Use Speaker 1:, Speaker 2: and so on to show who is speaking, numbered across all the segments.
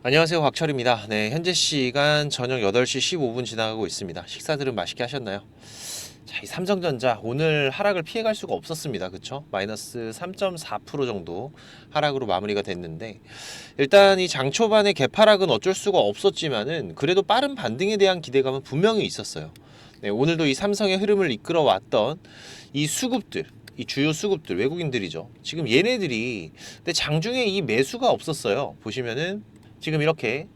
Speaker 1: 안녕하세요, 곽철입니다. 네, 현재 시간 저녁 8시 15분 지나가고 있습니다. 식사들은 맛있게 하셨나요? 자, 이 삼성전자 오늘 하락을 피해갈 수가 없었습니다. 그쵸? 마이너스 3.4% 정도 하락으로 마무리가 됐는데, 일단 이 장 초반에 개파락은 어쩔 수가 없었지만은 그래도 빠른 반등에 대한 기대감은 분명히 있었어요. 네, 오늘도 이 삼성의 흐름을 이끌어 왔던 이 수급들, 이 주요 수급들, 외국인들이죠. 지금 얘네들이 근데 장중에 이 매수가 없었어요. 보시면은 지금 이렇게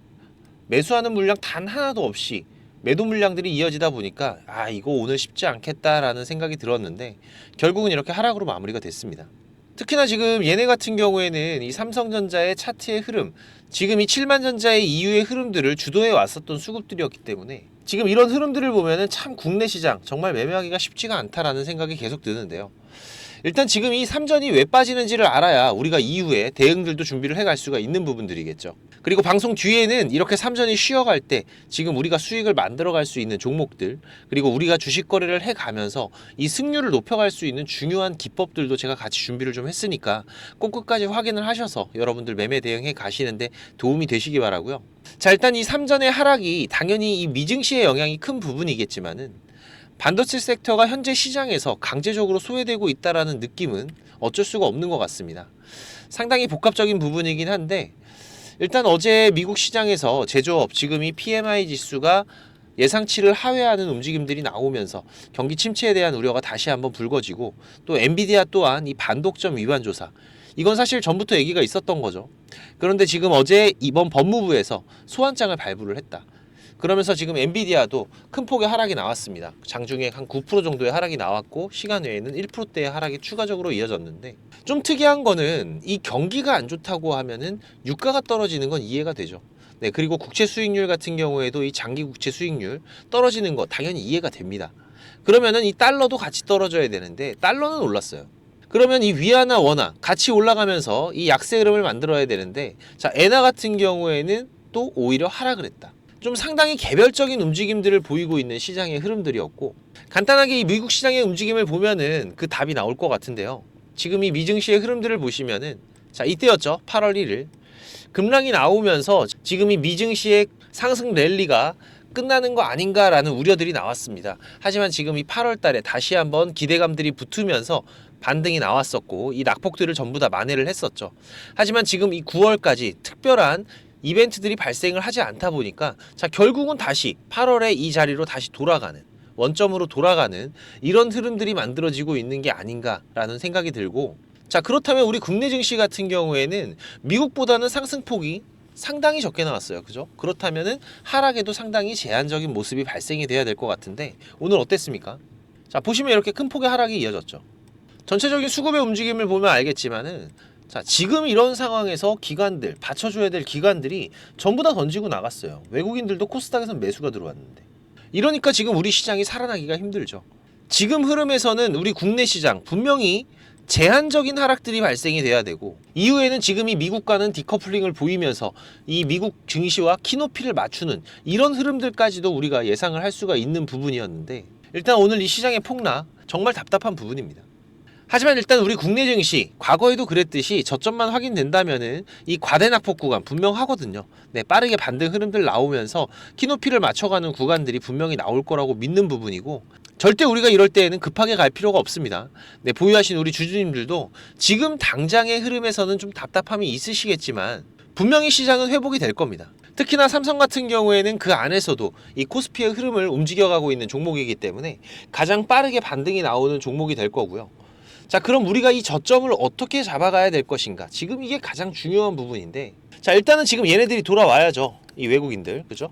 Speaker 1: 매수하는 물량 단 하나도 없이 매도 물량들이 이어지다 보니까 이거 오늘 쉽지 않겠다라는 생각이 들었는데 결국은 이렇게 하락으로 마무리가 됐습니다. 특히나 지금 얘네 같은 경우에는 이 삼성전자의 차트의 흐름, 지금 이 7만전자의 이후의 흐름들을 주도해 왔었던 수급들이었기 때문에 지금 이런 흐름들을 보면은 참 국내 시장 정말 매매하기가 쉽지가 않다라는 생각이 계속 드는데요. 일단 지금 이 삼전이 왜 빠지는지를 알아야 우리가 이후에 대응들도 준비를 해갈 수가 있는 부분들이겠죠. 그리고 방송 뒤에는 이렇게 삼전이 쉬어갈 때 지금 우리가 수익을 만들어갈 수 있는 종목들, 그리고 우리가 주식 거래를 해가면서 이 승률을 높여갈 수 있는 중요한 기법들도 제가 같이 준비를 좀 했으니까 꼭 끝까지 확인을 하셔서 여러분들 매매 대응해 가시는데 도움이 되시기 바라고요. 자, 일단 이 삼전의 하락이 당연히 이 미증시의 영향이 큰 부분이겠지만은 반도체 섹터가 현재 시장에서 강제적으로 소외되고 있다라는 느낌은 어쩔 수가 없는 것 같습니다. 상당히 복합적인 부분이긴 한데 일단 어제 미국 시장에서 제조업 지금 이 PMI 지수가 예상치를 하회하는 움직임들이 나오면서 경기 침체에 대한 우려가 다시 한번 불거지고 또 엔비디아 또한 이 반독점 위반 조사 이건 사실 전부터 얘기가 있었던 거죠. 그런데 지금 어제 이번 법무부에서 소환장을 발부를 했다. 그러면서 지금 엔비디아도 큰 폭의 하락이 나왔습니다. 장중에 한 9% 정도의 하락이 나왔고 시간 외에는 1%대의 하락이 추가적으로 이어졌는데 좀 특이한 거는 이 경기가 안 좋다고 하면은 유가가 떨어지는 건 이해가 되죠. 네, 그리고 국채 수익률 같은 경우에도 이 장기 국채 수익률 떨어지는 거 당연히 이해가 됩니다. 그러면은 이 달러도 같이 떨어져야 되는데 달러는 올랐어요. 그러면 이 위안화 원화 같이 올라가면서 이 약세 흐름을 만들어야 되는데 자, 엔화 같은 경우에는 또 오히려 하락을 했다. 좀 상당히 개별적인 움직임들을 보이고 있는 시장의 흐름들이었고 간단하게 이 미국 시장의 움직임을 보면은 그 답이 나올 것 같은데요. 지금 이 미증시의 흐름들을 보시면은 자, 이때였죠. 8월 1일 급락이 나오면서 지금 이 미증시의 상승 랠리가 끝나는 거 아닌가라는 우려들이 나왔습니다. 하지만 지금 이 8월 달에 다시 한번 기대감들이 붙으면서 반등이 나왔었고 이 낙폭들을 전부 다 만회를 했었죠. 하지만 지금 이 9월까지 특별한 이벤트들이 발생을 하지 않다 보니까 자, 결국은 다시 8월에 이 자리로 다시 돌아가는 원점으로 돌아가는 이런 흐름들이 만들어지고 있는 게 아닌가라는 생각이 들고 자, 그렇다면 우리 국내 증시 같은 경우에는 미국보다는 상승폭이 상당히 적게 나왔어요. 그죠? 그렇다면은 하락에도 상당히 제한적인 모습이 발생이 돼야 될 것 같은데 오늘 어땠습니까? 자, 보시면 이렇게 큰 폭의 하락이 이어졌죠. 전체적인 수급의 움직임을 보면 알겠지만은 자, 지금 이런 상황에서 기관들, 받쳐줘야 될 기관들이 전부 다 던지고 나갔어요. 외국인들도 코스닥에선 매수가 들어왔는데. 이러니까 지금 우리 시장이 살아나기가 힘들죠. 지금 흐름에서는 우리 국내 시장 분명히 제한적인 하락들이 발생이 돼야 되고 이후에는 지금 이 미국과는 디커플링을 보이면서 이 미국 증시와 키높이를 맞추는 이런 흐름들까지도 우리가 예상을 할 수가 있는 부분이었는데 일단 오늘 이 시장의 폭락 정말 답답한 부분입니다. 하지만 일단 우리 국내 증시 과거에도 그랬듯이 저점만 확인된다면은 이 과대낙폭 구간 분명하거든요. 네, 빠르게 반등 흐름들 나오면서 키높이를 맞춰가는 구간들이 분명히 나올 거라고 믿는 부분이고 절대 우리가 이럴 때에는 급하게 갈 필요가 없습니다. 네, 보유하신 우리 주주님들도 지금 당장의 흐름에서는 좀 답답함이 있으시겠지만 분명히 시장은 회복이 될 겁니다. 특히나 삼성 같은 경우에는 그 안에서도 이 코스피의 흐름을 움직여가고 있는 종목이기 때문에 가장 빠르게 반등이 나오는 종목이 될 거고요. 자, 그럼 우리가 이 저점을 어떻게 잡아가야 될 것인가? 지금 이게 가장 중요한 부분인데 자, 일단은 지금 얘네들이 돌아와야죠. 이 외국인들, 그죠?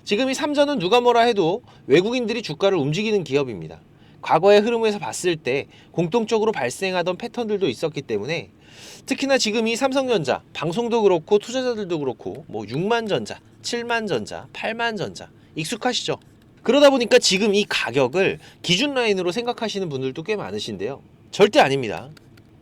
Speaker 1: 지금 이 삼전은 누가 뭐라 해도 외국인들이 주가를 움직이는 기업입니다. 과거의 흐름에서 봤을 때 공통적으로 발생하던 패턴들도 있었기 때문에 특히나 지금 이 삼성전자, 방송도 그렇고 투자자들도 그렇고 뭐 6만전자, 7만전자, 8만전자 익숙하시죠? 그러다 보니까 지금 이 가격을 기준 라인으로 생각하시는 분들도 꽤 많으신데요. 절대 아닙니다.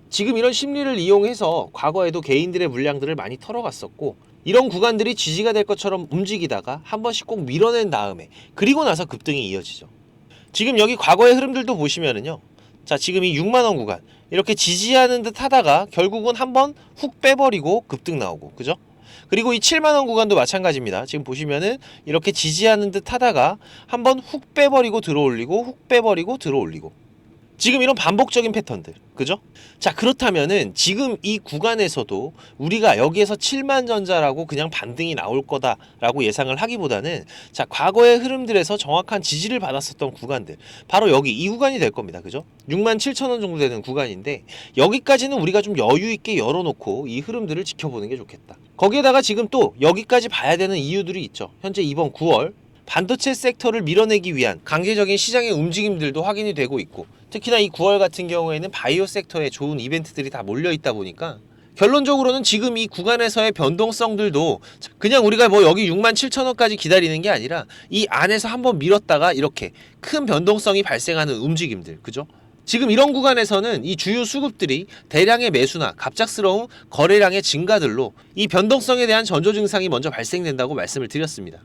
Speaker 1: 지금 이런 심리를 이용해서 과거에도 개인들의 물량들을 많이 털어갔었고 이런 구간들이 지지가 될 것처럼 움직이다가 한 번씩 꼭 밀어낸 다음에 그리고 나서 급등이 이어지죠. 지금 여기 과거의 흐름들도 보시면은요. 자, 지금 이 6만원 구간 이렇게 지지하는 듯 하다가 결국은 한번 훅 빼버리고 급등 나오고 그죠? 그리고 이 7만원 구간도 마찬가지입니다. 지금 보시면은 이렇게 지지하는 듯 하다가 한번 훅 빼버리고 들어올리고 훅 빼버리고 들어올리고, 지금 이런 반복적인 패턴들, 그죠? 자, 그렇다면은 지금 이 구간에서도 우리가 여기에서 7만 전자라고 그냥 반등이 나올 거다라고 예상을 하기보다는, 자, 과거의 흐름들에서 정확한 지지를 받았었던 구간들, 바로 여기 이 구간이 될 겁니다. 그죠? 6만 7천 원 정도 되는 구간인데, 여기까지는 우리가 좀 여유 있게 열어놓고 이 흐름들을 지켜보는 게 좋겠다. 거기에다가 지금 또 여기까지 봐야 되는 이유들이 있죠. 현재 이번 9월 반도체 섹터를 밀어내기 위한 강제적인 시장의 움직임들도 확인이 되고 있고, 특히나 이 9월 같은 경우에는 바이오 섹터에 좋은 이벤트들이 다 몰려있다 보니까 결론적으로는 지금 이 구간에서의 변동성들도 그냥 우리가 뭐 여기 6만 7천 원까지 기다리는 게 아니라 이 안에서 한번 밀었다가 이렇게 큰 변동성이 발생하는 움직임들, 그죠? 지금 이런 구간에서는 이 주요 수급들이 대량의 매수나 갑작스러운 거래량의 증가들로 이 변동성에 대한 전조 증상이 먼저 발생된다고 말씀을 드렸습니다.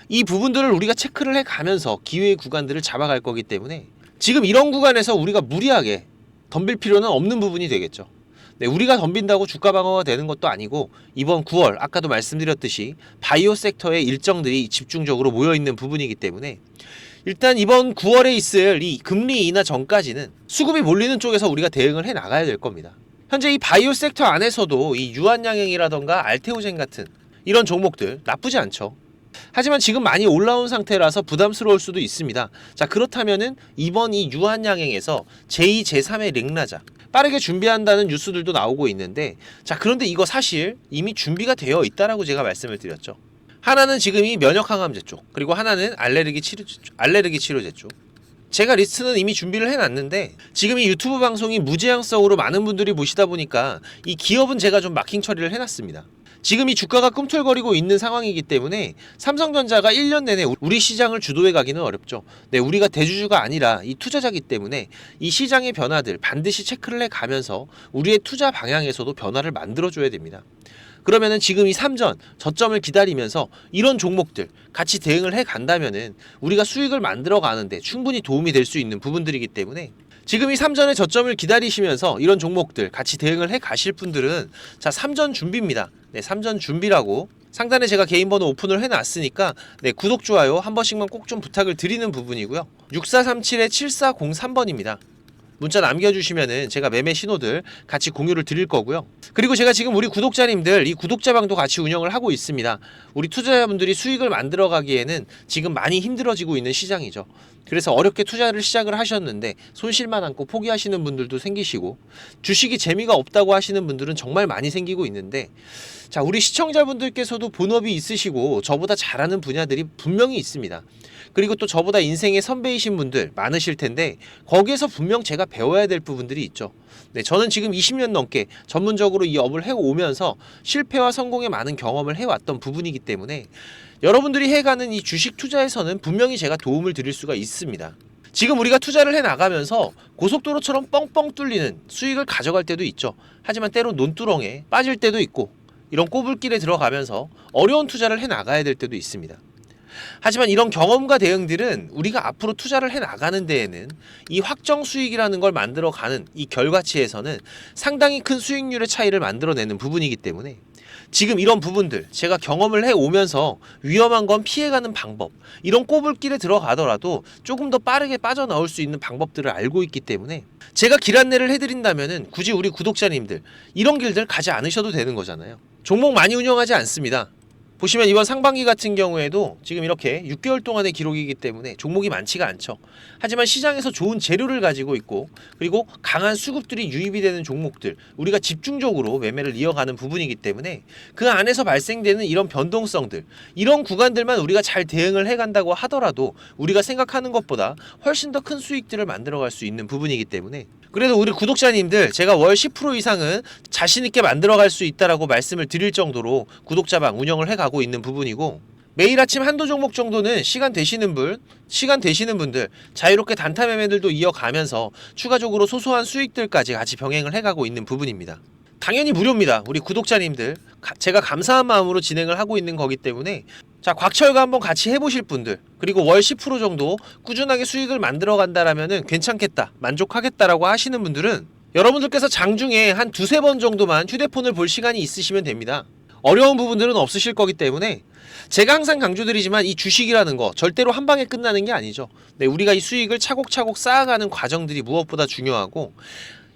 Speaker 1: 이 부분들을 우리가 체크를 해가면서 기회의 구간들을 잡아갈 거기 때문에 지금 이런 구간에서 우리가 무리하게 덤빌 필요는 없는 부분이 되겠죠. 네, 우리가 덤빈다고 주가 방어가 되는 것도 아니고, 이번 9월 아까도 말씀드렸듯이 바이오 섹터의 일정들이 집중적으로 모여있는 부분이기 때문에 일단 이번 9월에 있을 이 금리 인하 전까지는 수급이 몰리는 쪽에서 우리가 대응을 해 나가야 될 겁니다. 현재 이 바이오 섹터 안에서도 이 유한양행이라던가 알테오젠 같은 이런 종목들 나쁘지 않죠. 하지만 지금 많이 올라온 상태라서 부담스러울 수도 있습니다. 자, 그렇다면은 이번 이 유한양행에서 제2, 제3의 랭라자 빠르게 준비한다는 뉴스들도 나오고 있는데, 자, 그런데 이거 사실 이미 준비가 되어 있다라고 제가 말씀을 드렸죠. 하나는 지금 이 면역 항암제 쪽, 그리고 하나는 알레르기 치료제 쪽. 제가 리스트는 이미 준비를 해놨는데, 지금 이 유튜브 방송이 무제한성으로 많은 분들이 보시다 보니까 이 기업은 제가 좀 마킹 처리를 해놨습니다. 지금 이 주가가 꿈틀거리고 있는 상황이기 때문에 삼성전자가 1년 내내 우리 시장을 주도해 가기는 어렵죠. 네, 우리가 대주주가 아니라 이 투자자기 때문에 이 시장의 변화들 반드시 체크를 해 가면서 우리의 투자 방향에서도 변화를 만들어줘야 됩니다. 그러면은 지금 이 3전 저점을 기다리면서 이런 종목들 같이 대응을 해 간다면은 우리가 수익을 만들어 가는데 충분히 도움이 될 수 있는 부분들이기 때문에, 지금 이 3전의 저점을 기다리시면서 이런 종목들 같이 대응을 해 가실 분들은, 자, 3전 준비입니다. 네, 3전 준비라고 상단에 제가 개인 번호 오픈을 해놨으니까, 네, 구독, 좋아요 한 번씩만 꼭 좀 부탁을 드리는 부분이고요. 6437-7403번입니다. 문자 남겨주시면은 제가 매매 신호들 같이 공유를 드릴 거고요. 그리고 제가 지금 우리 구독자님들 이 구독자방도 같이 운영을 하고 있습니다. 우리 투자자분들이 수익을 만들어 가기에는 지금 많이 힘들어지고 있는 시장이죠. 그래서 어렵게 투자를 시작을 하셨는데 손실만 안고 포기하시는 분들도 생기시고, 주식이 재미가 없다고 하시는 분들은 정말 많이 생기고 있는데, 자, 우리 시청자분들께서도 본업이 있으시고 저보다 잘하는 분야들이 분명히 있습니다. 그리고 또 저보다 인생의 선배이신 분들 많으실 텐데 거기에서 분명 제가 배워야 될 부분들이 있죠. 네, 저는 지금 20년 넘게 전문적으로 이 업을 해오면서 실패와 성공의 많은 경험을 해왔던 부분이기 때문에 여러분들이 해가는 이 주식 투자에서는 분명히 제가 도움을 드릴 수가 있습니다. 지금 우리가 투자를 해 나가면서 고속도로처럼 뻥뻥 뚫리는 수익을 가져갈 때도 있죠. 하지만 때론 논두렁에 빠질 때도 있고, 이런 꼬불길에 들어가면서 어려운 투자를 해 나가야 될 때도 있습니다. 하지만 이런 경험과 대응들은 우리가 앞으로 투자를 해 나가는 데에는 이 확정 수익이라는 걸 만들어가는 이 결과치에서는 상당히 큰 수익률의 차이를 만들어내는 부분이기 때문에, 지금 이런 부분들 제가 경험을 해오면서 위험한 건 피해가는 방법, 이런 꼬불길에 들어가더라도 조금 더 빠르게 빠져나올 수 있는 방법들을 알고 있기 때문에 제가 길 안내를 해드린다면은 굳이 우리 구독자님들 이런 길들 가지 않으셔도 되는 거잖아요. 종목 많이 운영하지 않습니다. 보시면 이번 상반기 같은 경우에도 지금 이렇게 6개월 동안의 기록이기 때문에 종목이 많지가 않죠. 하지만 시장에서 좋은 재료를 가지고 있고, 그리고 강한 수급들이 유입이 되는 종목들, 우리가 집중적으로 매매를 이어가는 부분이기 때문에 그 안에서 발생되는 이런 변동성들, 이런 구간들만 우리가 잘 대응을 해간다고 하더라도 우리가 생각하는 것보다 훨씬 더 큰 수익들을 만들어갈 수 있는 부분이기 때문에, 그래도 우리 구독자님들 제가 월 10% 이상은 자신있게 만들어갈 수 있다라고 말씀을 드릴 정도로 구독자방 운영을 해가고 있는 부분이고, 매일 아침 한두 종목 정도는 시간 되시는 분들 자유롭게 단타 매매들도 이어가면서 추가적으로 소소한 수익들까지 같이 병행을 해가고 있는 부분입니다. 당연히 무료입니다. 우리 구독자님들 제가 감사한 마음으로 진행을 하고 있는 거기 때문에, 자, 곽철과 한번 같이 해보실 분들, 그리고 월 10% 정도 꾸준하게 수익을 만들어 간다라면은 괜찮겠다, 만족하겠다라고 하시는 분들은 여러분들께서 장중에 한 두세 번 정도만 휴대폰을 볼 시간이 있으시면 됩니다. 어려운 부분들은 없으실 거기 때문에 제가 항상 강조드리지만 이 주식이라는 거 절대로 한 방에 끝나는 게 아니죠. 네, 우리가 이 수익을 차곡차곡 쌓아가는 과정들이 무엇보다 중요하고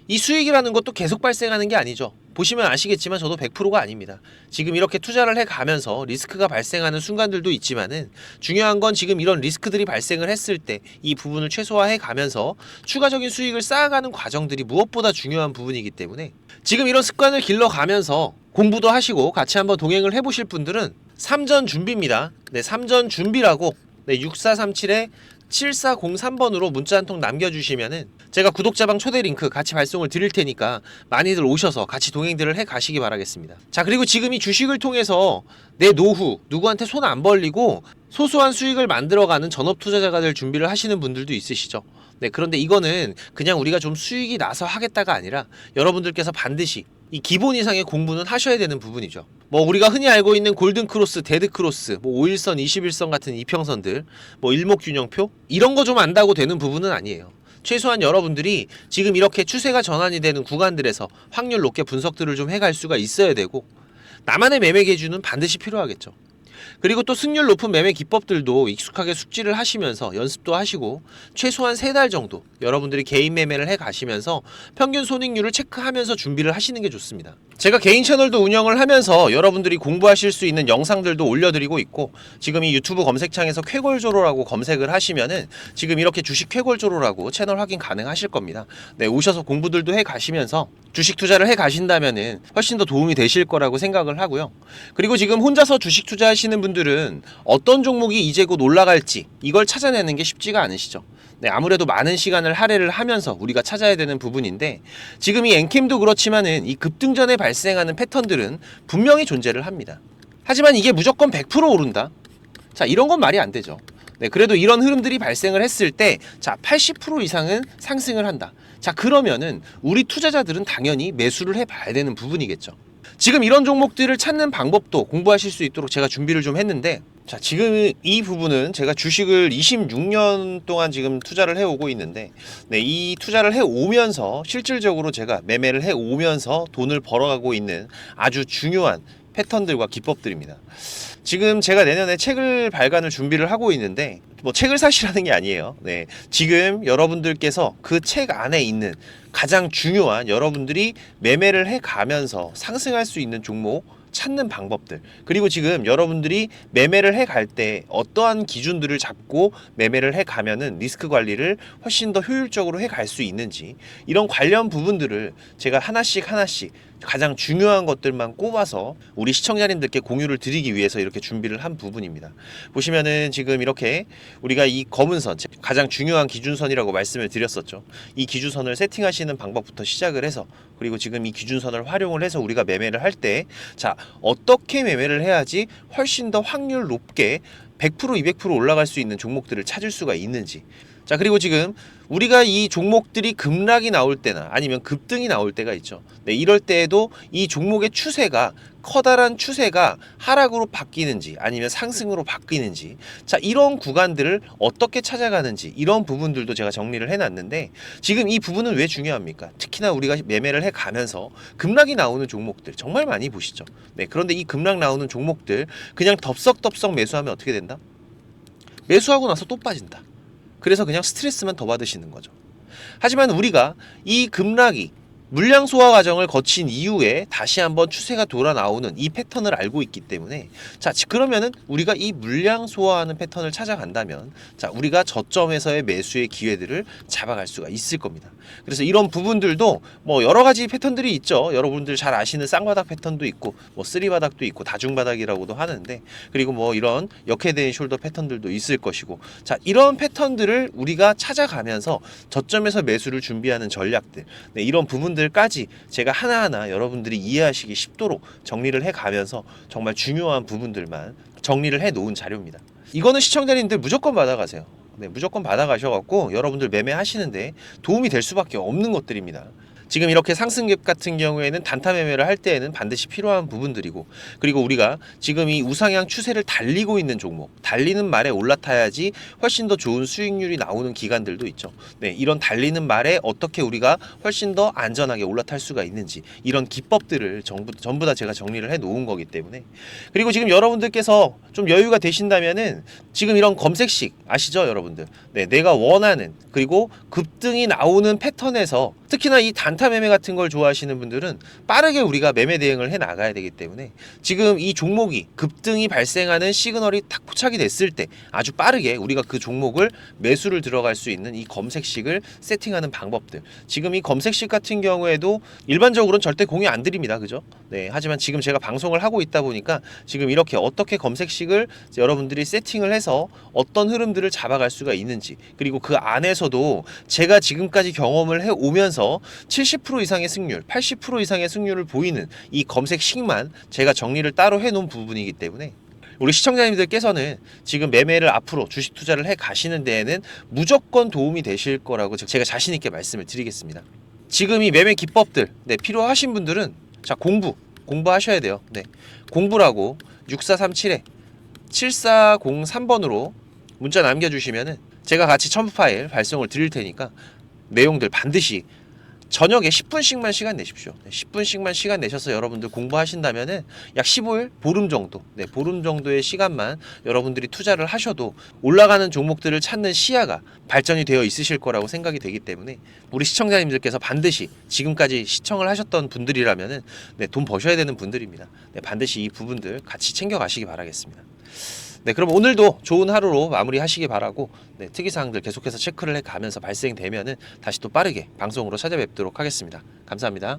Speaker 1: 이 수익이라는 것도 계속 발생하는 게 아니죠. 보시면 아시겠지만 저도 100%가 아닙니다. 지금 이렇게 투자를 해가면서 리스크가 발생하는 순간들도 있지만은 중요한 건 지금 이런 리스크들이 발생을 했을 때 이 부분을 최소화해 가면서 추가적인 수익을 쌓아가는 과정들이 무엇보다 중요한 부분이기 때문에 지금 이런 습관을 길러가면서 공부도 하시고 같이 한번 동행을 해보실 분들은 삼전 준비입니다. 네, 삼전 준비라고 6437에 7403번으로 문자 한 통 남겨주시면은 제가 구독자방 초대 링크 같이 발송을 드릴 테니까 많이들 오셔서 같이 동행들을 해 가시기 바라겠습니다. 자, 그리고 지금 이 주식을 통해서 내 노후 누구한테 손 안 벌리고 소소한 수익을 만들어가는 전업 투자자가 될 준비를 하시는 분들도 있으시죠. 네, 그런데 이거는 그냥 우리가 좀 수익이 나서 하겠다가 아니라 여러분들께서 반드시 이 기본 이상의 공부는 하셔야 되는 부분이죠. 뭐 우리가 흔히 알고 있는 골든 크로스, 데드 크로스, 뭐 5일선, 21선 같은 이평선들, 뭐 일목균형표 이런 거 좀 안다고 되는 부분은 아니에요. 최소한 여러분들이 지금 이렇게 추세가 전환이 되는 구간들에서 확률 높게 분석들을 좀 해갈 수가 있어야 되고 나만의 매매 기준은 반드시 필요하겠죠. 그리고 또 승률 높은 매매 기법들도 익숙하게 숙지를 하시면서 연습도 하시고 최소한 3달 정도 여러분들이 개인 매매를 해 가시면서 평균 손익률을 체크하면서 준비를 하시는 게 좋습니다. 제가 개인 채널도 운영을 하면서 여러분들이 공부하실 수 있는 영상들도 올려드리고 있고 지금 이 유튜브 검색창에서 쾌골조로라고 검색을 하시면은 지금 이렇게 주식 쾌골조로라고 채널 확인 가능하실 겁니다. 네, 오셔서 공부들도 해 가시면서 주식 투자를 해 가신다면은 훨씬 더 도움이 되실 거라고 생각을 하고요. 그리고 지금 혼자서 주식 투자하시는 분들은 어떤 종목이 이제 곧 올라갈지 이걸 찾아내는 게 쉽지가 않으시죠. 네, 아무래도 많은 시간을 할애를 하면서 우리가 찾아야 되는 부분인데 지금 이 엔캠도 그렇지만은 이 급등전에 발생하는 패턴들은 분명히 존재를 합니다. 하지만 이게 무조건 100% 오른다? 자, 이런 건 말이 안 되죠. 네, 그래도 이런 흐름들이 발생을 했을 때 자, 80% 이상은 상승을 한다. 자, 그러면은 우리 투자자들은 당연히 매수를 해봐야 되는 부분이겠죠. 지금 이런 종목들을 찾는 방법도 공부하실 수 있도록 제가 준비를 좀 했는데 자, 지금 이 부분은 제가 주식을 26년 동안 지금 투자를 해오고 있는데 네, 이 투자를 해오면서 실질적으로 제가 매매를 해오면서 돈을 벌어가고 있는 아주 중요한 패턴들과 기법들입니다. 지금 제가 내년에 책을 발간을 준비를 하고 있는데 뭐 책을 사시라는 게 아니에요. 네, 지금 여러분들께서 그 책 안에 있는 가장 중요한 여러분들이 매매를 해가면서 상승할 수 있는 종목 찾는 방법들 그리고 지금 여러분들이 매매를 해갈 때 어떠한 기준들을 잡고 매매를 해가면은 리스크 관리를 훨씬 더 효율적으로 해갈 수 있는지 이런 관련 부분들을 제가 하나씩 가장 중요한 것들만 꼽아서 우리 시청자님들께 공유를 드리기 위해서 이렇게 준비를 한 부분입니다. 보시면은 지금 이렇게 우리가 이 검은 선 가장 중요한 기준선이라고 말씀을 드렸었죠. 이 기준선을 세팅하시는 방법부터 시작을 해서 그리고 지금 이 기준선을 활용을 해서 우리가 매매를 할 때 자, 어떻게 매매를 해야지 훨씬 더 확률 높게 100% 200% 올라갈 수 있는 종목들을 찾을 수가 있는지 자, 그리고 지금 우리가 이 종목들이 급락이 나올 때나 아니면 급등이 나올 때가 있죠. 네, 이럴 때에도 이 종목의 추세가 커다란 추세가 하락으로 바뀌는지 아니면 상승으로 바뀌는지 자, 이런 구간들을 어떻게 찾아가는지 이런 부분들도 제가 정리를 해놨는데 지금 이 부분은 왜 중요합니까? 특히나 우리가 매매를 해가면서 급락이 나오는 종목들 정말 많이 보시죠. 네, 그런데 이 급락 나오는 종목들 그냥 덥석덥석 매수하면 어떻게 된다? 매수하고 나서 또 빠진다. 그래서 그냥 스트레스만 더 받으시는 거죠. 하지만 우리가 이 급락이 물량 소화 과정을 거친 이후에 다시 한번 추세가 돌아 나오는 이 패턴을 알고 있기 때문에 자, 그러면은 우리가 이 물량 소화하는 패턴을 찾아간다면 자, 우리가 저점에서의 매수의 기회들을 잡아갈 수가 있을 겁니다. 그래서 이런 부분들도 뭐 여러 가지 패턴들이 있죠. 여러분들 잘 아시는 쌍바닥 패턴도 있고 뭐 쓰리바닥도 있고 다중바닥이라고도 하는데 그리고 뭐 이런 역헤드앤 숄더 패턴들도 있을 것이고 자, 이런 패턴들을 우리가 찾아가면서 저점에서 매수를 준비하는 전략들 네, 이런 부분들까지 제가 하나하나 여러분들이 이해하시기 쉽도록 정리를 해가면서 정말 중요한 부분들만 정리를 해 놓은 자료입니다. 이거는 시청자님들 무조건 받아가세요. 네, 무조건 받아가셔갖고 여러분들 매매하시는데 도움이 될 수밖에 없는 것들입니다. 지금 이렇게 상승갭 같은 경우에는 단타 매매를 할 때에는 반드시 필요한 부분들이고, 그리고 우리가 지금 이 우상향 추세를 달리고 있는 종목, 달리는 말에 올라타야지 훨씬 더 좋은 수익률이 나오는 기간들도 있죠. 네, 이런 달리는 말에 어떻게 우리가 훨씬 더 안전하게 올라탈 수가 있는지, 이런 기법들을 전부 다 제가 정리를 해 놓은 거기 때문에. 그리고 지금 여러분들께서 좀 여유가 되신다면은 지금 이런 검색식 아시죠, 여러분들? 네, 내가 원하는, 그리고 급등이 나오는 패턴에서, 특히나 이 단타 매매 같은 걸 좋아하시는 분들은 빠르게 우리가 매매 대응을 해 나가야 되기 때문에, 지금 이 종목이 급등이 발생하는 시그널이 딱 포착이 됐을 때 아주 빠르게 우리가 그 종목을 매수를 들어갈 수 있는 이 검색식을 세팅하는 방법들, 지금 이 검색식 같은 경우에도 일반적으로는 절대 공유 안 드립니다, 그죠? 네, 하지만 지금 제가 방송을 하고 있다 보니까 지금 이렇게 어떻게 검색식을 여러분들이 세팅을 해서 어떤 흐름들을 잡아갈 수가 있는지, 그리고 그 안에서도 제가 지금까지 경험을 해 오면서 70% 이상의 승률, 80% 이상의 승률을 보이는 이 검색식만 제가 정리를 따로 해 놓은 부분이기 때문에, 우리 시청자님들께서는 지금 매매를 앞으로 주식 투자를 해 가시는 데에는 무조건 도움이 되실 거라고 제가 자신 있게 말씀을 드리겠습니다. 지금 이 매매 기법들, 네, 필요하신 분들은 자, 공부하셔야 돼요. 네, 공부라고 6437에 7403번으로 문자 남겨주시면은 제가 같이 첨부 파일 발송을 드릴 테니까 내용들 반드시 저녁에 10분씩만 시간 내십시오. 10분씩만 시간 내셔서 여러분들 공부하신다면은 약 15일, 보름 정도, 네, 보름 정도의 시간만 여러분들이 투자를 하셔도 올라가는 종목들을 찾는 시야가 발전이 되어 있으실 거라고 생각이 되기 때문에, 우리 시청자님들께서 반드시 지금까지 시청을 하셨던 분들이라면은, 네, 돈 버셔야 되는 분들입니다. 네, 반드시 이 부분들 같이 챙겨가시기 바라겠습니다. 네, 그럼 오늘도 좋은 하루로 마무리하시기 바라고, 네, 특이사항들 계속해서 체크를 해가면서 발생되면은 다시 또 빠르게 방송으로 찾아뵙도록 하겠습니다. 감사합니다.